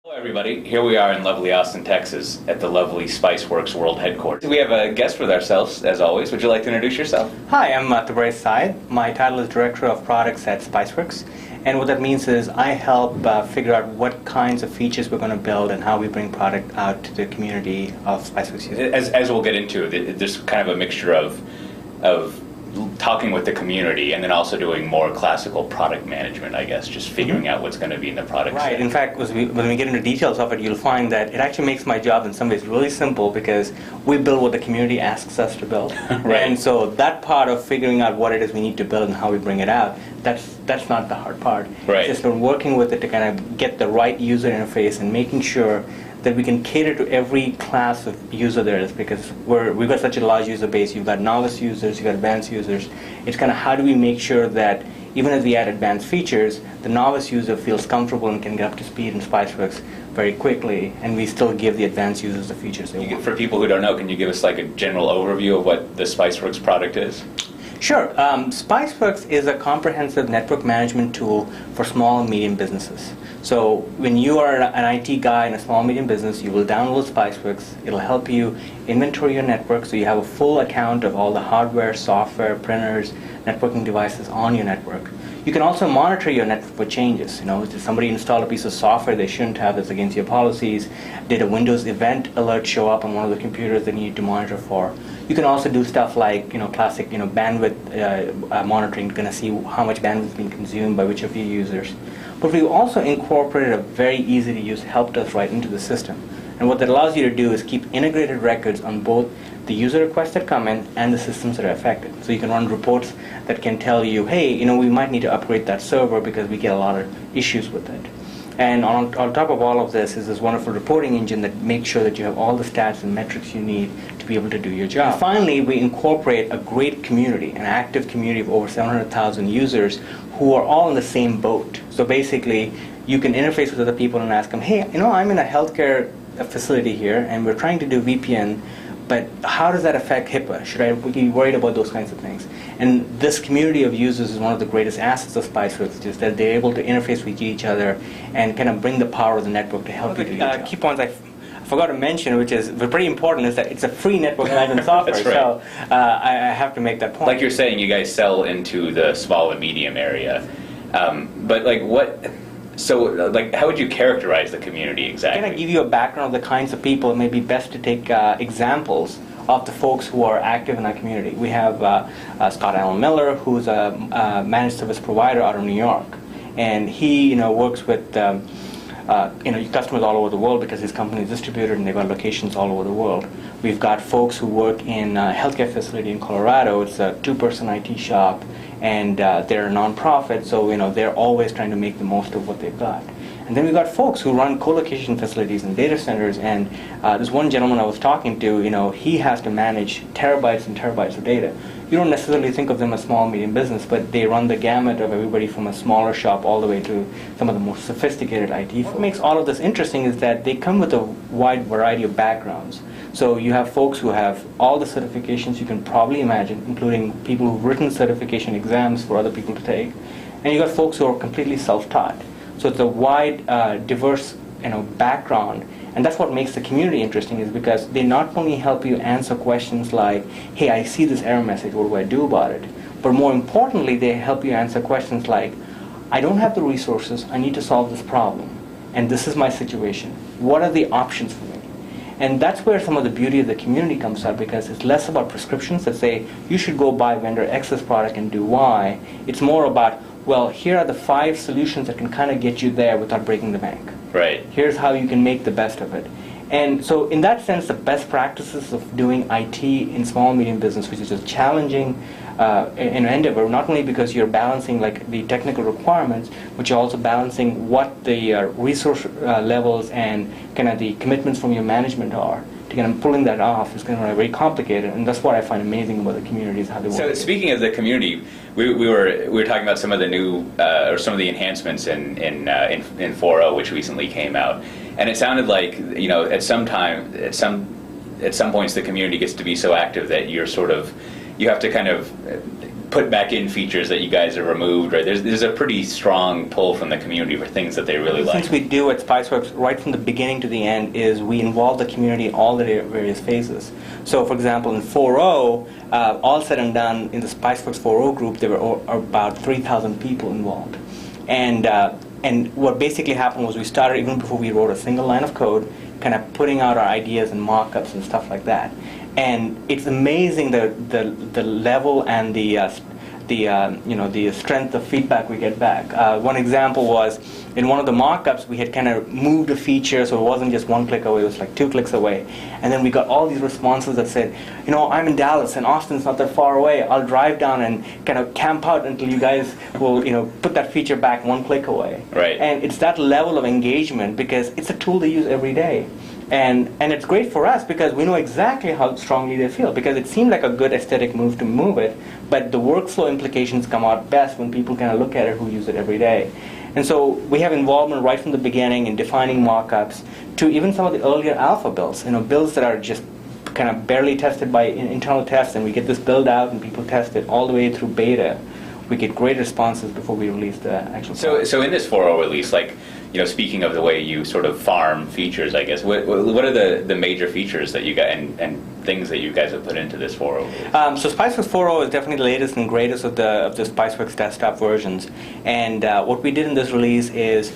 Hello everybody, here we are in lovely Austin, Texas at the lovely Spiceworks World Headquarters. We have a guest with ourselves, as always. Would you like to introduce yourself? Hi, I'm Tabrez Syed. My title is Director of Products at Spiceworks. And what that means is I help figure out what kinds of features we're going to build and how we bring product out to the community of Spiceworks users. As we'll get into, there's kind of a mixture of talking with the community and then also doing more classical product management, I guess, just figuring out what's going to be in the product Right. set. In fact, when we get into details of it, you'll find that it actually makes my job in some ways really simple because we build what the community asks us to build. Right. And so that part of figuring out what it is we need to build and how we bring it out, that's not the hard part. Right. It's just working with it to kind of get the right user interface and making sure that we can cater to every class of user there is, because we've got such a large user base. You've got novice users, you've got advanced users. It's kind of how do we make sure that even as we add advanced features, the novice user feels comfortable and can get up to speed in Spiceworks very quickly, and we still give the advanced users the features they want. For people who don't know, can you give us like a general overview of what the Spiceworks product is? Sure. Spiceworks is a comprehensive network management tool for small and medium businesses. So when you are an IT guy in a small and medium business, you will download Spiceworks. It'll help you inventory your network so you have a full account of all the hardware, software, printers, networking devices on your network. You can also monitor your network for changes. You know, if somebody installed a piece of software they shouldn't have that's against your policies, did a Windows event alert show up on one of the computers that you need to monitor for. You can also do stuff like, classic, bandwidth monitoring, going to see how much bandwidth is being consumed by which of your users. But we've also incorporated a very easy to use help desk right into the system. And what that allows you to do is keep integrated records on both the user requests that come in and the systems that are affected. So you can run reports that can tell you, hey, we might need to upgrade that server because we get a lot of issues with it. And on top of all of this is this wonderful reporting engine that makes sure that you have all the stats and metrics you need to be able to do your job. And finally, we incorporate a great community, an active community of over 700,000 users who are all in the same boat. So basically, you can interface with other people and ask them, hey, I'm in a healthcare facility here and we're trying to do VPN, but how does that affect HIPAA? Should I be worried about those kinds of things? And this community of users is one of the greatest assets of Spiceworks, is that they're able to interface with each other and kind of bring the power of the network to help you do your job. Key points I forgot to mention, which is pretty important, is that it's a free network management software. That's right. So I have to make that point. Like you're saying, you guys sell into the small and medium area, but how would you characterize the community exactly? Can I give you a background of the kinds of people? It may be best to take examples of the folks who are active in our community. We have Scott Allen Miller, who's a managed service provider out of New York, and he works with customers all over the world because his company is distributed and they've got locations all over the world. We've got folks who work in a healthcare facility in Colorado. It's a two-person IT shop, and they're a nonprofit, so they're always trying to make the most of what they've got. And then we've got folks who run co-location facilities and data centers, and this one gentleman I was talking to, he has to manage terabytes and terabytes of data. You don't necessarily think of them as small and medium business, but they run the gamut of everybody from a smaller shop all the way to some of the more sophisticated IT. What makes all of this interesting is that they come with a wide variety of backgrounds. So you have folks who have all the certifications you can probably imagine, including people who've written certification exams for other people to take. And you got folks who are completely self-taught. So it's a wide, diverse background. And that's what makes the community interesting, is because they not only help you answer questions like, hey, I see this error message, what do I do about it? But more importantly, they help you answer questions like, I don't have the resources, I need to solve this problem, and this is my situation. What are the options for me? And that's where some of the beauty of the community comes out, because it's less about prescriptions that say, you should go buy vendor X's product and do Y. It's more about, well, here are the 5 solutions that can kind of get you there without breaking the bank. Right. Here's how you can make the best of it. And so in that sense, the best practices of doing IT in small and medium business, which is a challenging endeavor, not only because you're balancing the technical requirements, but you're also balancing what the resource levels and kind of the commitments from your management are. To kind of pulling that off is going to be very complicated, and that's what I find amazing about the community, is how they work. So speaking of the community, we were talking about some of the new or some of the enhancements in 4.0, which recently came out, and it sounded like at some points the community gets to be so active that you have to kind of put back in features that you guys have removed, right? There's a pretty strong pull from the community for things that they really like. Since we do at Spiceworks, right from the beginning to the end, is we involve the community in all the various phases. So, for example, in 4.0, all said and done, in the Spiceworks 4.0 group, there were about 3,000 people involved. And what basically happened was we started, even before we wrote a single line of code, kind of putting out our ideas and mock-ups and stuff like that. And it's amazing the level and the strength of feedback we get back. One example was in one of the mock-ups we had kind of moved a feature so it wasn't just one click away, it was like 2 clicks away. And then we got all these responses that said, I'm in Dallas and Austin's not that far away. I'll drive down and kind of camp out until you guys will put that feature back 1 click away. Right. And it's that level of engagement because it's a tool they use every day. And it's great for us because we know exactly how strongly they feel, because it seemed like a good aesthetic move to move it, but the workflow implications come out best when people kind of look at it who use it every day. And so we have involvement right from the beginning in defining mock-ups to even some of the earlier alpha builds, builds that are just kind of barely tested by internal tests, and we get this build out and people test it all the way through beta. We get great responses before we release the actual product. So in this 4.0 release, speaking of the way you sort of farm features, I guess, what are the major features that you got and things that you guys have put into this 4.0 release? So Spiceworks 4.0 is definitely the latest and greatest of the Spiceworks desktop versions. And what we did in this release is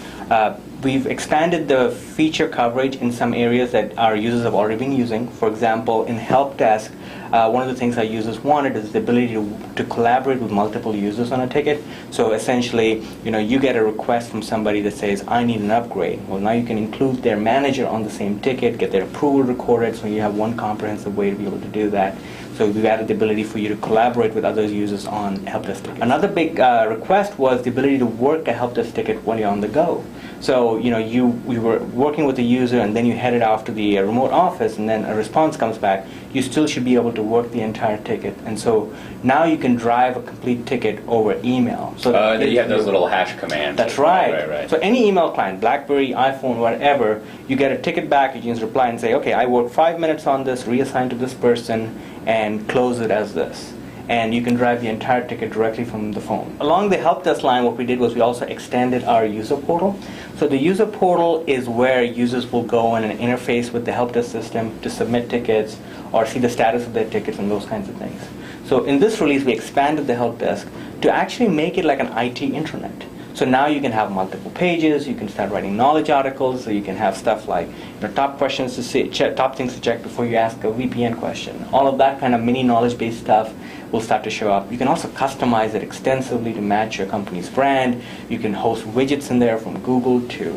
we've expanded the feature coverage in some areas that our users have already been using. For example, in help desk, one of the things our users wanted is the ability to collaborate with multiple users on a ticket. So essentially, you get a request from somebody that says, I need an upgrade. Well, now you can include their manager on the same ticket, get their approval recorded, so you have one comprehensive way to be able to do that. So we've added the ability for you to collaborate with other users on help desk tickets. Another big request was the ability to work a help desk ticket while you're on the go. So, you were working with the user and then you headed off to the remote office and then a response comes back. You still should be able to work the entire ticket. And so now you can drive a complete ticket over email. So you have those little hash commands. That's right. Right. So any email client, BlackBerry, iPhone, whatever, you get a ticket back, you can just reply and say, okay, I worked 5 minutes on this, reassign to this person, and close it as this. And you can drive the entire ticket directly from the phone. Along the help desk line, what we did was we also extended our user portal. So the user portal is where users will go in and interface with the help desk system to submit tickets or see the status of their tickets and those kinds of things. So in this release, we expanded the help desk to actually make it like an IT intranet. So now you can have multiple pages, you can start writing knowledge articles, so you can have stuff like top questions to see, top things to check before you ask a VPN question. All of that kind of mini knowledge-based stuff will start to show up. You can also customize it extensively to match your company's brand. You can host widgets in there from Google to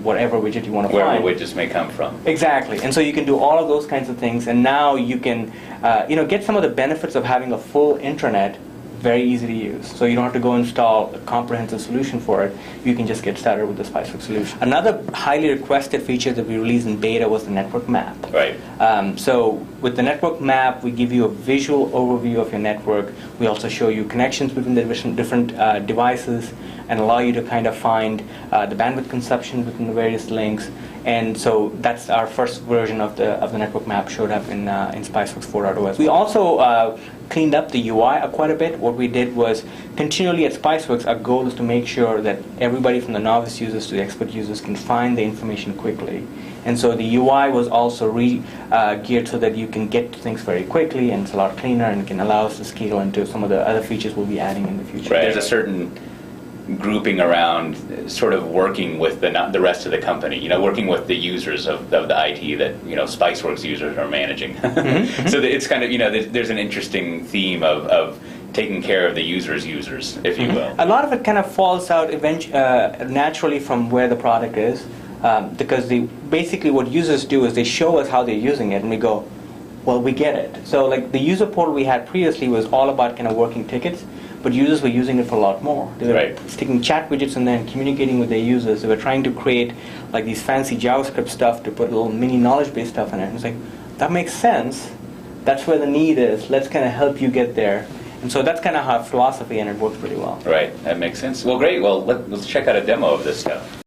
whatever widget you want to find. Wherever widgets may come from. Exactly. And so you can do all of those kinds of things, and now you can get some of the benefits of having a full intranet very easy to use. So you don't have to go install a comprehensive solution for it. You can just get started with the Spiceworks solution. Another highly requested feature that we released in beta was the network map. Right. So with the network map, we give you a visual overview of your network. We also show you connections between the different devices and allow you to kind of find the bandwidth consumption within the various links. And so that's our first version of the network map showed up in Spiceworks 4.0. We also cleaned up the UI quite a bit. What we did was continually at Spiceworks, our goal is to make sure that everybody from the novice users to the expert users can find the information quickly. And so the UI was also geared so that you can get to things very quickly, and it's a lot cleaner and can allow us to scale into some of the other features we'll be adding in the future. Right. There's a certain grouping around sort of working with the rest of the company, working with the users of the IT that, Spiceworks users are managing. Mm-hmm. So it's kind of, there's an interesting theme of taking care of the users, if you will. A lot of it kind of falls out naturally from where the product is, because basically what users do is they show us how they're using it, and we go, well, we get it. So like the user portal we had previously was all about kind of working tickets, but users were using it for a lot more. They were sticking chat widgets in there and communicating with their users. They were trying to create like these fancy JavaScript stuff to put a little mini knowledge-based stuff in it. And it's like, that makes sense. That's where the need is. Let's kind of help you get there. And so that's kind of our philosophy, and it works pretty well. Right, that makes sense. Well, great. Well, let's check out a demo of this stuff.